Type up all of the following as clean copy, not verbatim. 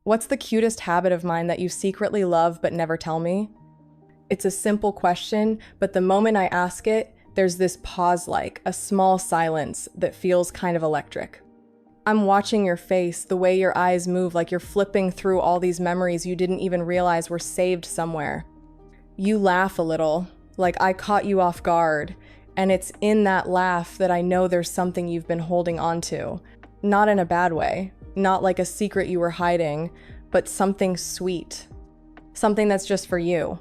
What's the cutest habit of mine that you secretly love but never tell me? It's a simple question, but the moment I ask it, there's this pause, like a small silence that feels kind of electric. I'm watching your face, the way your eyes move, like you're flipping through all these memories you didn't even realize were saved somewhere. You laugh a little, like I caught you off guard, and it's in that laugh that I know there's something you've been holding on to. Not in a bad way, not like a secret you were hiding, but something sweet. Something that's just for you.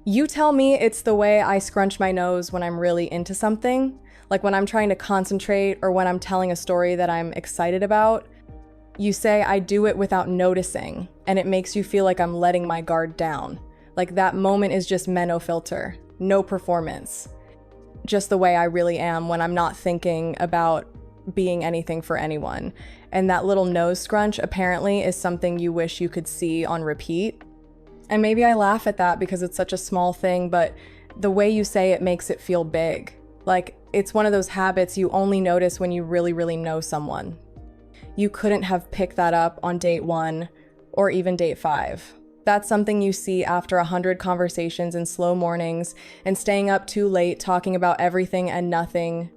You tell me it's the way I scrunch my nose when I'm really into something, like when I'm trying to concentrate or when I'm telling a story that I'm excited about. You say I do it without noticing, and it makes you feel like I'm letting my guard down. Like that moment is just me, no filter, no performance. Just the way I really am when I'm not thinking about being anything for anyone. And that little nose scrunch apparently is something you wish you could see on repeat. And maybe I laugh at that because it's such a small thing, but the way you say it makes it feel big. Like it's one of those habits you only notice when you really, really know someone. You couldn't have picked that up on date 1 or even date 5. That's something you see after 100 conversations and slow mornings and staying up too late talking about everything and nothing.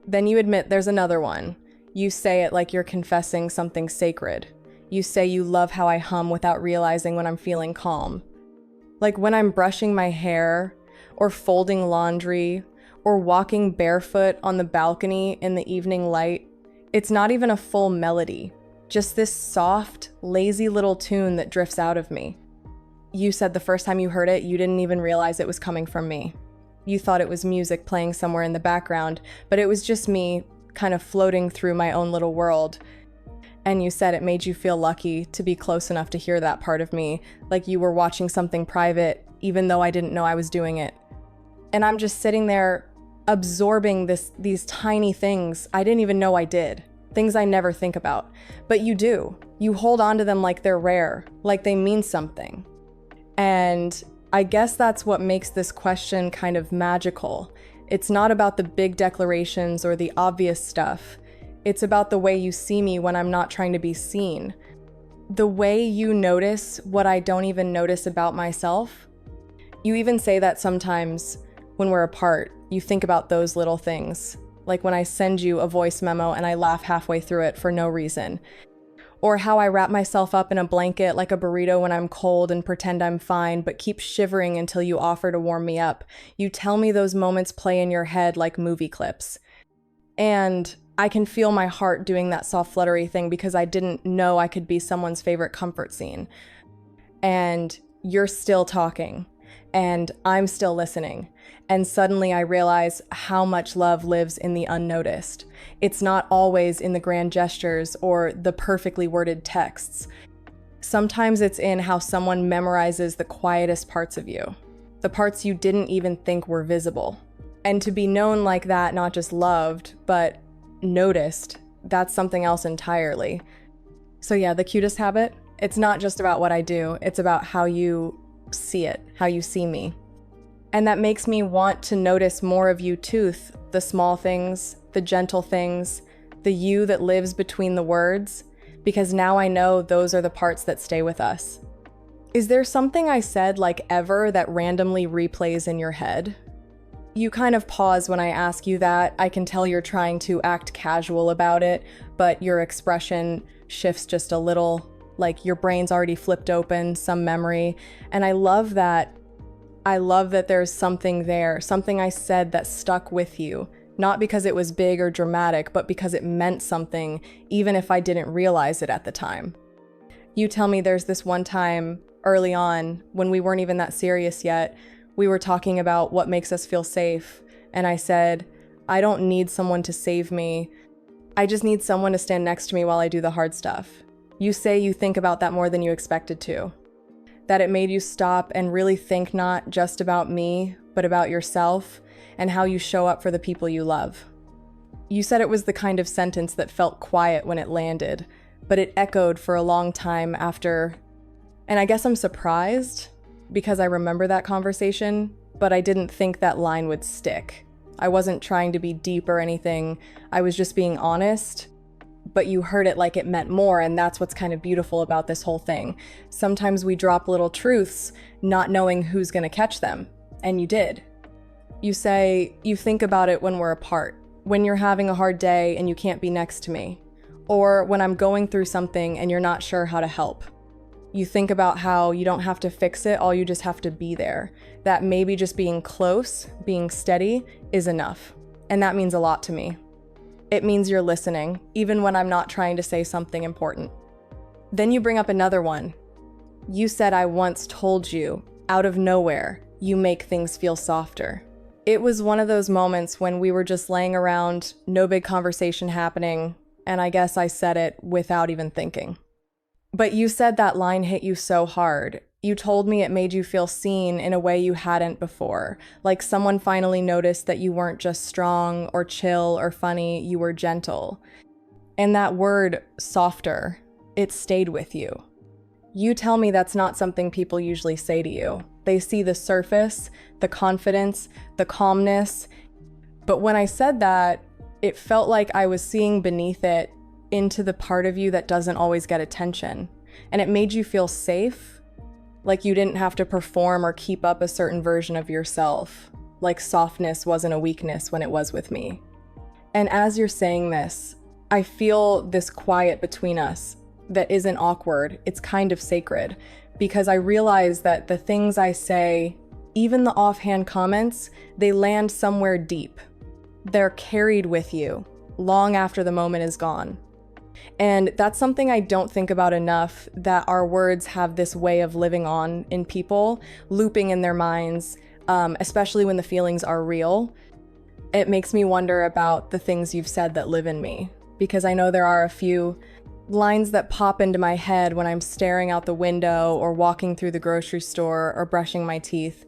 Then you admit there's another one. You say it like you're confessing something sacred. You say you love how I hum without realizing when I'm feeling calm. Like when I'm brushing my hair, or folding laundry, or walking barefoot on the balcony in the evening light. It's not even a full melody, just this soft, lazy little tune that drifts out of me. You said the first time you heard it, you didn't even realize it was coming from me. You thought it was music playing somewhere in the background, but it was just me kind of floating through my own little world. And you said it made you feel lucky to be close enough to hear that part of me, like you were watching something private, even though I didn't know I was doing it. And I'm just sitting there absorbing these tiny things I didn't even know I did, things I never think about. But you do. You hold on to them like they're rare, like they mean something. And I guess that's what makes this question kind of magical. It's not about the big declarations or the obvious stuff. It's about the way you see me when I'm not trying to be seen. The way you notice what I don't even notice about myself. You even say that sometimes when we're apart, you think about those little things. Like when I send you a voice memo and I laugh halfway through it for no reason. Or how I wrap myself up in a blanket like a burrito when I'm cold and pretend I'm fine, but keep shivering until you offer to warm me up. You tell me those moments play in your head like movie clips. And I can feel my heart doing that soft fluttery thing because I didn't know I could be someone's favorite comfort scene. And you're still talking, and I'm still listening. And suddenly I realize how much love lives in the unnoticed. It's not always in the grand gestures or the perfectly worded texts. Sometimes it's in how someone memorizes the quietest parts of you, the parts you didn't even think were visible. And to be known like that, not just loved, but noticed, that's something else entirely. So yeah, the cutest habit, it's not just about what I do, it's about how you see it, how you see me. And that makes me want to notice more of you too, the small things, the gentle things, the you that lives between the words, because now I know those are the parts that stay with us. Is there something I said like ever that randomly replays in your head? You kind of pause when I ask you that. I can tell you're trying to act casual about it, but your expression shifts just a little, like your brain's already flipped open, some memory. And I love that. I love that there's something there, something I said that stuck with you, not because it was big or dramatic, but because it meant something, even if I didn't realize it at the time. You tell me there's this one time early on when we weren't even that serious yet, we were talking about what makes us feel safe, and I said, I don't need someone to save me. I just need someone to stand next to me while I do the hard stuff. You say you think about that more than you expected to. That it made you stop and really think not just about me, but about yourself and how you show up for the people you love. You said it was the kind of sentence that felt quiet when it landed, but it echoed for a long time after. And I guess I'm surprised, because I remember that conversation, but I didn't think that line would stick. I wasn't trying to be deep or anything. I was just being honest. but you heard it like it meant more, and that's what's kind of beautiful about this whole thing. Sometimes we drop little truths, not knowing who's gonna catch them, and you did. You say, you think about it when we're apart, when you're having a hard day and you can't be next to me, or when I'm going through something and you're not sure how to help. You think about how you don't have to fix it, all you just have to be there. That maybe just being close, being steady, is enough. And that means a lot to me. It means you're listening, even when I'm not trying to say something important. Then you bring up another one. You said I once told you, out of nowhere, you make things feel softer. It was one of those moments when we were just laying around, no big conversation happening, and I guess I said it without even thinking. But you said that line hit you so hard. You told me it made you feel seen in a way you hadn't before, like someone finally noticed that you weren't just strong or chill or funny, you were gentle. And that word, softer, it stayed with you. You tell me that's not something people usually say to you. They see the surface, the confidence, the calmness. But when I said that, it felt like I was seeing beneath it into the part of you that doesn't always get attention. And it made you feel safe, like you didn't have to perform or keep up a certain version of yourself, like softness wasn't a weakness when it was with me. And as you're saying this, I feel this quiet between us that isn't awkward, it's kind of sacred, because I realize that the things I say, even the offhand comments, they land somewhere deep. They're carried with you long after the moment is gone. And that's something I don't think about enough, that our words have this way of living on in people, looping in their minds, especially when the feelings are real. It makes me wonder about the things you've said that live in me, because I know there are a few lines that pop into my head when I'm staring out the window or walking through the grocery store or brushing my teeth.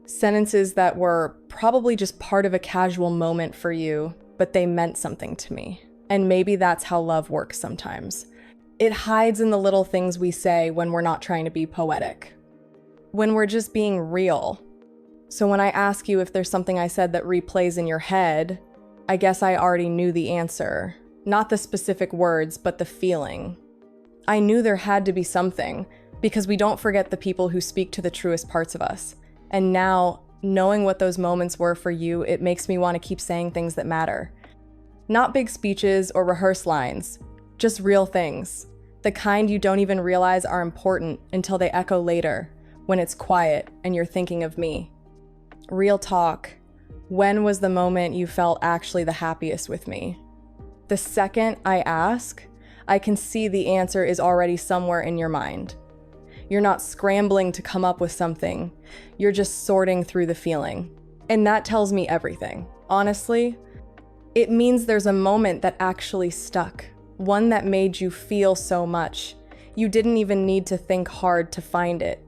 Sentences that were probably just part of a casual moment for you, but they meant something to me. And maybe that's how love works sometimes. It hides in the little things we say when we're not trying to be poetic, when we're just being real. So when I ask you if there's something I said that replays in your head, I guess I already knew the answer. Not the specific words, but the feeling. I knew there had to be something, because we don't forget the people who speak to the truest parts of us. And now, knowing what those moments were for you, it makes me want to keep saying things that matter. Not big speeches or rehearsed lines, just real things. The kind you don't even realize are important until they echo later, when it's quiet and you're thinking of me. Real talk. When was the moment you felt actually the happiest with me? The second I ask, I can see the answer is already somewhere in your mind. You're not scrambling to come up with something. You're just sorting through the feeling. And that tells me everything. Honestly, it means there's a moment that actually stuck. One that made you feel so much. You didn't even need to think hard to find it.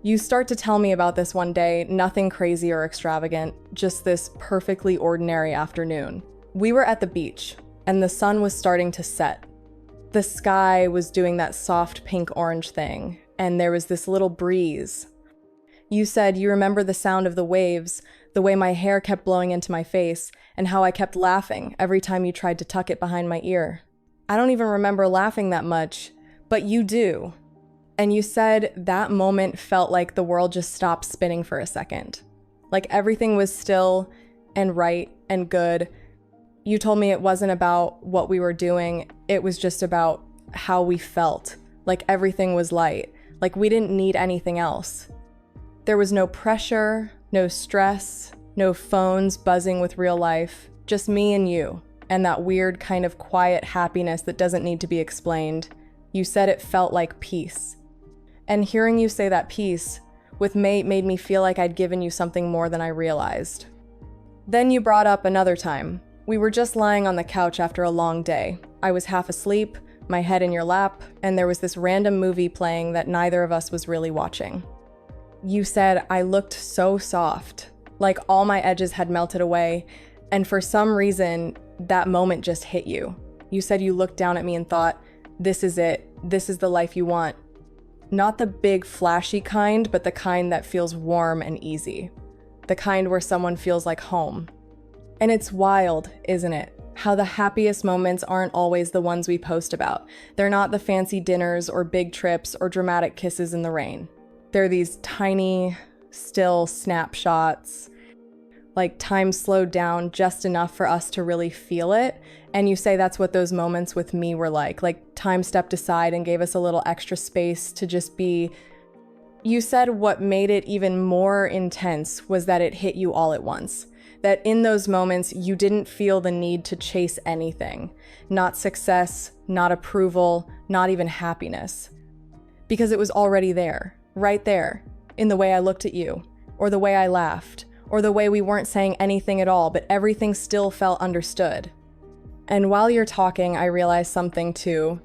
You start to tell me about this one day, nothing crazy or extravagant, just this perfectly ordinary afternoon. We were at the beach, and the sun was starting to set. The sky was doing that soft pink-orange thing, and there was this little breeze. You said you remember the sound of the waves, the way my hair kept blowing into my face, and how I kept laughing every time you tried to tuck it behind my ear. I don't even remember laughing that much, but you do. And you said that moment felt like the world just stopped spinning for a second. Like everything was still and right and good. You told me it wasn't about what we were doing, it was just about how we felt. Like everything was light, like we didn't need anything else. There was no pressure, no stress, no phones buzzing with real life, just me and you, and that weird kind of quiet happiness that doesn't need to be explained. You said it felt like peace. And hearing you say that peace with mate made me feel like I'd given you something more than I realized. Then you brought up another time. We were just lying on the couch after a long day. I was half asleep, my head in your lap, and there was this random movie playing that neither of us was really watching. You said I looked so soft, like all my edges had melted away, and for some reason, that moment just hit you. You said you looked down at me and thought, this is it, this is the life you want. Not the big flashy kind, but the kind that feels warm and easy. The kind where someone feels like home. And it's wild, isn't it? How the happiest moments aren't always the ones we post about. They're not the fancy dinners or big trips or dramatic kisses in the rain. They're these tiny, still snapshots, like time slowed down just enough for us to really feel it. And you say that's what those moments with me were like time stepped aside and gave us a little extra space to just be. You said what made it even more intense was that it hit you all at once. That in those moments, you didn't feel the need to chase anything. Not success, not approval, not even happiness. Because it was already there, right there, in the way I looked at you, or the way I laughed, or the way we weren't saying anything at all, but everything still felt understood. And while you're talking, I realized something too,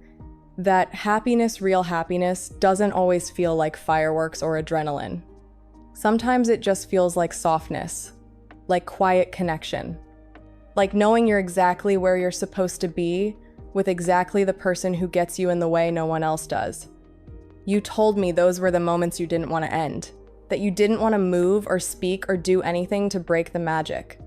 that happiness, real happiness, doesn't always feel like fireworks or adrenaline. Sometimes it just feels like softness, like quiet connection, like knowing you're exactly where you're supposed to be with exactly the person who gets you in the way no one else does. You told me those were the moments you didn't want to end, that you didn't want to move or speak or do anything to break the magic.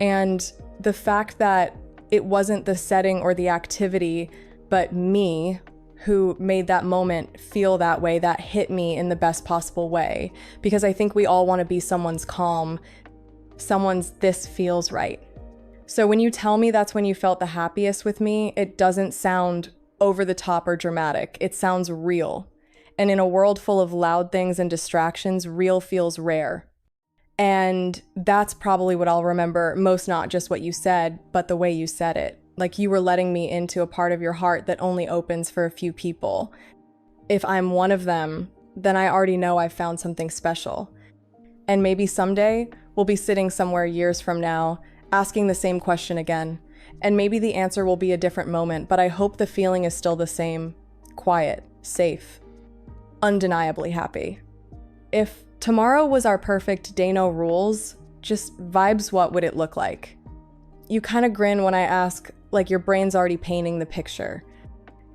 And the fact that it wasn't the setting or the activity, but me who made that moment feel that way, that hit me in the best possible way. Because I think we all want to be someone's calm, someone's this feels right. So when you tell me that's when you felt the happiest with me, it doesn't sound over the top or dramatic. It sounds real. And in a world full of loud things and distractions, real feels rare. And that's probably what I'll remember most, not just what you said, but the way you said it. Like you were letting me into a part of your heart that only opens for a few people. If I'm one of them, then I already know I've found something special. And maybe someday, we'll be sitting somewhere years from now, asking the same question again. And maybe the answer will be a different moment, but I hope the feeling is still the same. Quiet, safe, undeniably happy. If tomorrow was our perfect day no rules, just vibes, what would it look like? You kind of grin when I ask, like your brain's already painting the picture.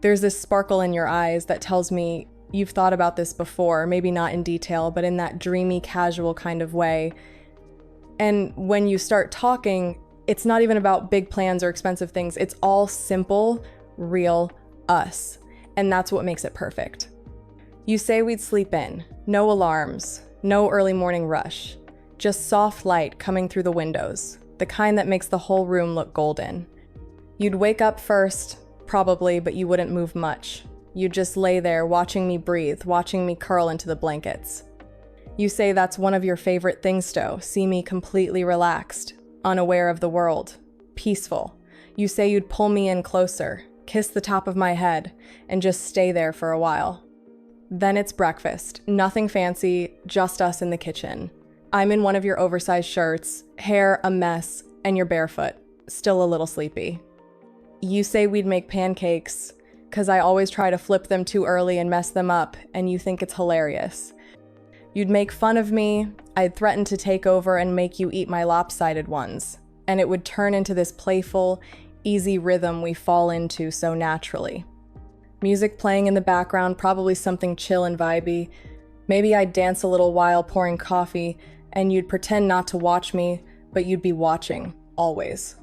There's this sparkle in your eyes that tells me you've thought about this before, maybe not in detail, but in that dreamy, casual kind of way. And when you start talking, it's not even about big plans or expensive things. It's all simple, real us. And that's what makes it perfect. You say we'd sleep in, no alarms, no early morning rush, just soft light coming through the windows, the kind that makes the whole room look golden. You'd wake up first, probably, but you wouldn't move much. You'd just lay there watching me breathe, watching me curl into the blankets. You say that's one of your favorite things, Stowe, see me completely relaxed, unaware of the world, peaceful. You say you'd pull me in closer, kiss the top of my head, and just stay there for a while. Then it's breakfast, nothing fancy, just us in the kitchen. I'm in one of your oversized shirts, hair a mess, and you're barefoot, still a little sleepy. You say we'd make pancakes, 'cause I always try to flip them too early and mess them up, and you think it's hilarious. You'd make fun of me, I'd threaten to take over and make you eat my lopsided ones, and it would turn into this playful, easy rhythm we fall into so naturally. Music playing in the background, probably something chill and vibey. Maybe I'd dance a little while pouring coffee, and you'd pretend not to watch me, but you'd be watching, always.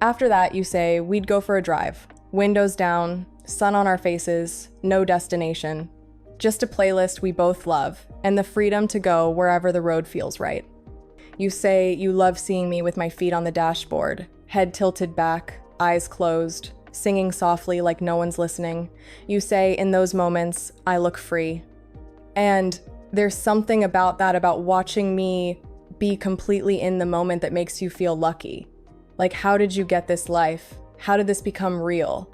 After that, you say we'd go for a drive, windows down, sun on our faces, no destination. Just a playlist we both love, and the freedom to go wherever the road feels right. You say you love seeing me with my feet on the dashboard, head tilted back, eyes closed, singing softly like no one's listening. You say in those moments, I look free. And there's something about that, about watching me be completely in the moment, that makes you feel lucky. Like, how did you get this life? How did this become real?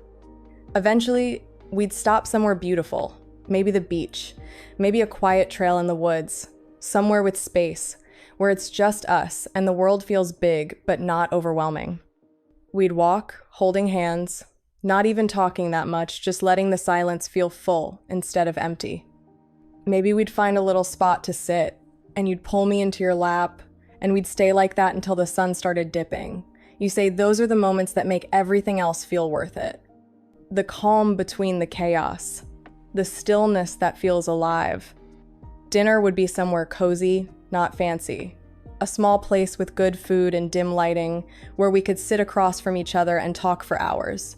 Eventually, we'd stop somewhere beautiful. Maybe the beach, maybe a quiet trail in the woods, somewhere with space, where it's just us and the world feels big but not overwhelming. We'd walk, holding hands, not even talking that much, just letting the silence feel full instead of empty. Maybe we'd find a little spot to sit, and you'd pull me into your lap, and we'd stay like that until the sun started dipping. You say those are the moments that make everything else feel worth it. The calm between the chaos. The stillness that feels alive. Dinner would be somewhere cozy, not fancy. A small place with good food and dim lighting where we could sit across from each other and talk for hours.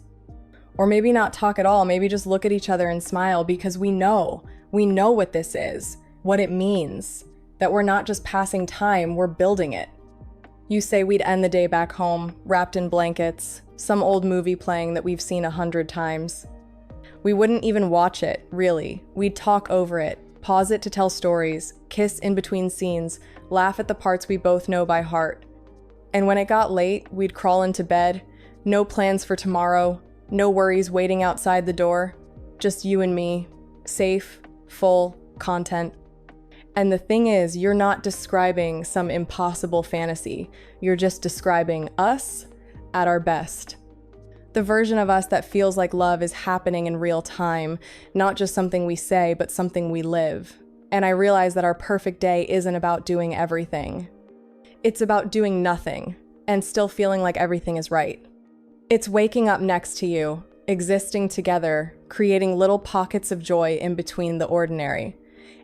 Or maybe not talk at all, maybe just look at each other and smile because we know what this is, what it means, that we're not just passing time, we're building it. You say we'd end the day back home, wrapped in blankets, some old movie playing that we've seen 100 times. We wouldn't even watch it, really. We'd talk over it, pause it to tell stories, kiss in between scenes, laugh at the parts we both know by heart. And when it got late, we'd crawl into bed, no plans for tomorrow, no worries waiting outside the door, just you and me, safe, full, content. And the thing is, you're not describing some impossible fantasy. You're just describing us at our best. The version of us that feels like love is happening in real time, not just something we say, but something we live. And I realize that our perfect day isn't about doing everything. It's about doing nothing and still feeling like everything is right. It's waking up next to you, existing together, creating little pockets of joy in between the ordinary.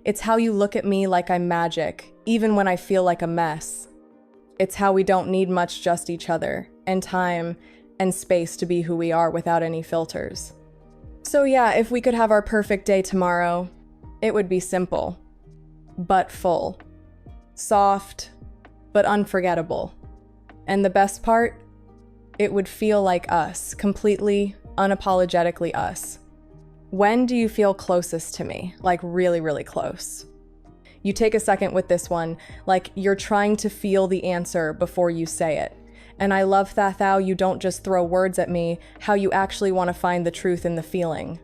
It's how you look at me like I'm magic, even when I feel like a mess. It's how we don't need much, just each other, and time, and space to be who we are without any filters. So yeah, if we could have our perfect day tomorrow, it would be simple, but full. Soft, but unforgettable. And the best part? It would feel like us, completely, unapologetically us. When do you feel closest to me? Like really, really close. You take a second with this one, like you're trying to feel the answer before you say it. And I love that how you don't just throw words at me, how you actually want to find the truth in the feeling.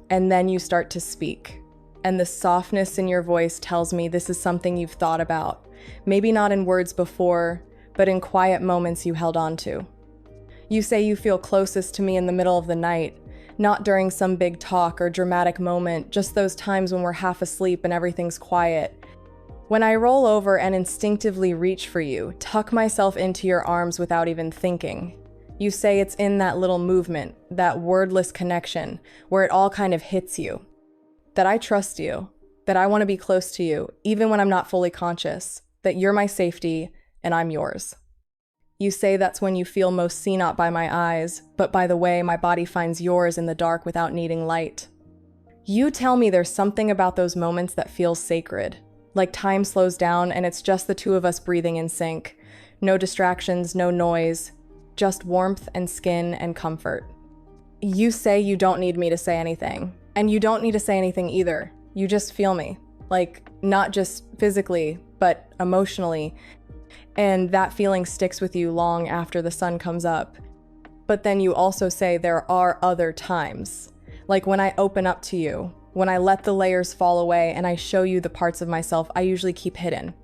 And then you start to speak. And the softness in your voice tells me this is something you've thought about. Maybe not in words before, but in quiet moments you held on to. You say you feel closest to me in the middle of the night, not during some big talk or dramatic moment, just those times when we're half asleep and everything's quiet. When I roll over and instinctively reach for you, tuck myself into your arms without even thinking. You say it's in that little movement, that wordless connection, where it all kind of hits you. That I trust you, that I want to be close to you, even when I'm not fully conscious, that you're my safety and I'm yours. You say that's when you feel most seen not by my eyes, but by the way my body finds yours in the dark without needing light. You tell me there's something about those moments that feels sacred, like time slows down and it's just the two of us breathing in sync. No distractions, no noise, just warmth and skin and comfort. You say you don't need me to say anything, and you don't need to say anything either. You just feel me, like not just physically, but emotionally. And that feeling sticks with you long after the sun comes up. But then you also say there are other times, like when I open up to you, when I let the layers fall away and I show you the parts of myself I usually keep hidden.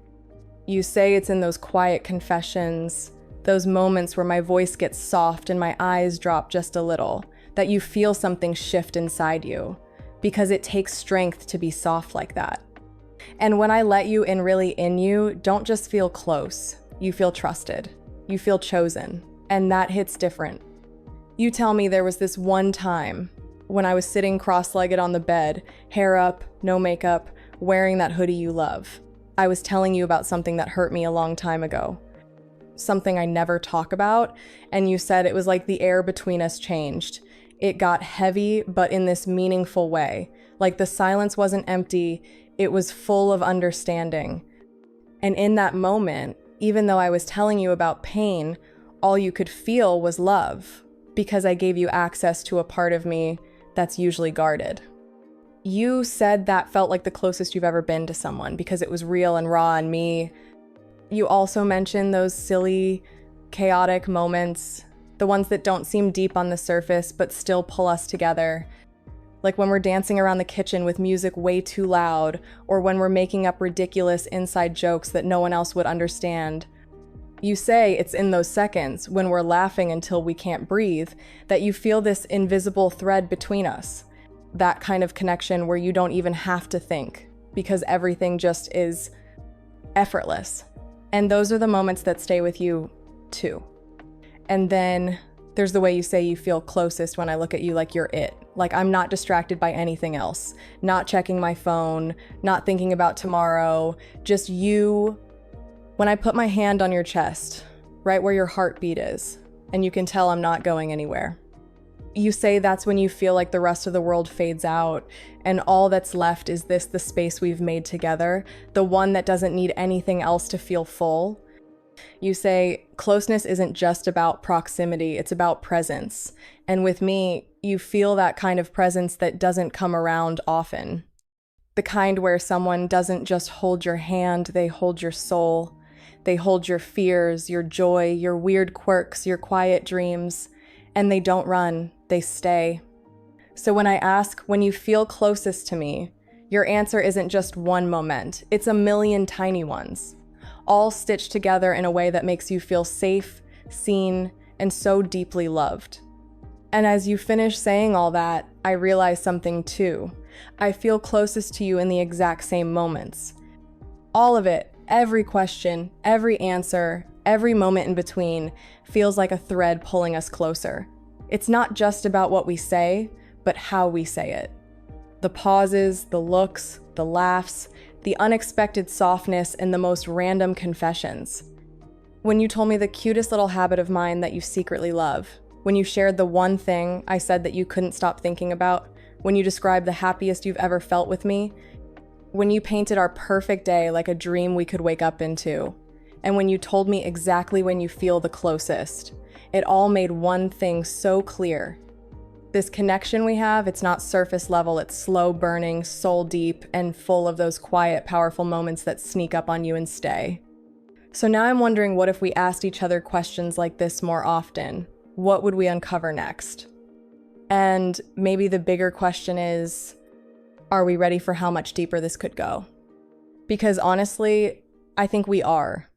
You say it's in those quiet confessions, those moments where my voice gets soft and my eyes drop just a little, that you feel something shift inside you, because it takes strength to be soft like that. And when I let you in really in you, don't just feel close. You feel trusted. You feel chosen. And that hits different. You tell me there was this one time when I was sitting cross-legged on the bed, hair up, no makeup, wearing that hoodie you love. I was telling you about something that hurt me a long time ago. Something I never talk about, and you said it was like the air between us changed. It got heavy, but in this meaningful way. Like the silence wasn't empty, it was full of understanding. And in that moment, even though I was telling you about pain, all you could feel was love, because I gave you access to a part of me that's usually guarded. You said that felt like the closest you've ever been to someone because it was real and raw and me. You also mentioned those silly, chaotic moments, the ones that don't seem deep on the surface but still pull us together. Like when we're dancing around the kitchen with music way too loud, or when we're making up ridiculous inside jokes that no one else would understand. You say it's in those seconds, when we're laughing until we can't breathe, that you feel this invisible thread between us. That kind of connection where you don't even have to think, because everything just is effortless. And those are the moments that stay with you, too. And then there's the way you say you feel closest when I look at you like you're it. Like I'm not distracted by anything else. Not checking my phone, not thinking about tomorrow. Just you When I put my hand on your chest, right where your heartbeat is, and you can tell I'm not going anywhere. You say that's when you feel like the rest of the world fades out, and all that's left is the space we've made together, the one that doesn't need anything else to feel full. You say, closeness isn't just about proximity, it's about presence. And with me, you feel that kind of presence that doesn't come around often. The kind where someone doesn't just hold your hand, they hold your soul. They hold your fears, your joy, your weird quirks, your quiet dreams. And they don't run, they stay. So when I ask, when you feel closest to me, your answer isn't just one moment, it's a million tiny ones, all stitched together in a way that makes you feel safe, seen, and so deeply loved. And as you finish saying all that, I realize something too. I feel closest to you in the exact same moments. All of it, every question, every answer, every moment in between, feels like a thread pulling us closer. It's not just about what we say, but how we say it. The pauses, the looks, the laughs, the unexpected softness, and the most random confessions. When you told me the cutest little habit of mine that you secretly love, when you shared the one thing I said that you couldn't stop thinking about, when you described the happiest you've ever felt with me, when you painted our perfect day like a dream we could wake up into, and when you told me exactly when you feel the closest, it all made one thing so clear. This connection we have, it's not surface level, it's slow burning, soul deep, and full of those quiet, powerful moments that sneak up on you and stay. So now I'm wondering, what if we asked each other questions like this more often? What would we uncover next? And maybe the bigger question is, are we ready for how much deeper this could go? Because honestly, I think we are.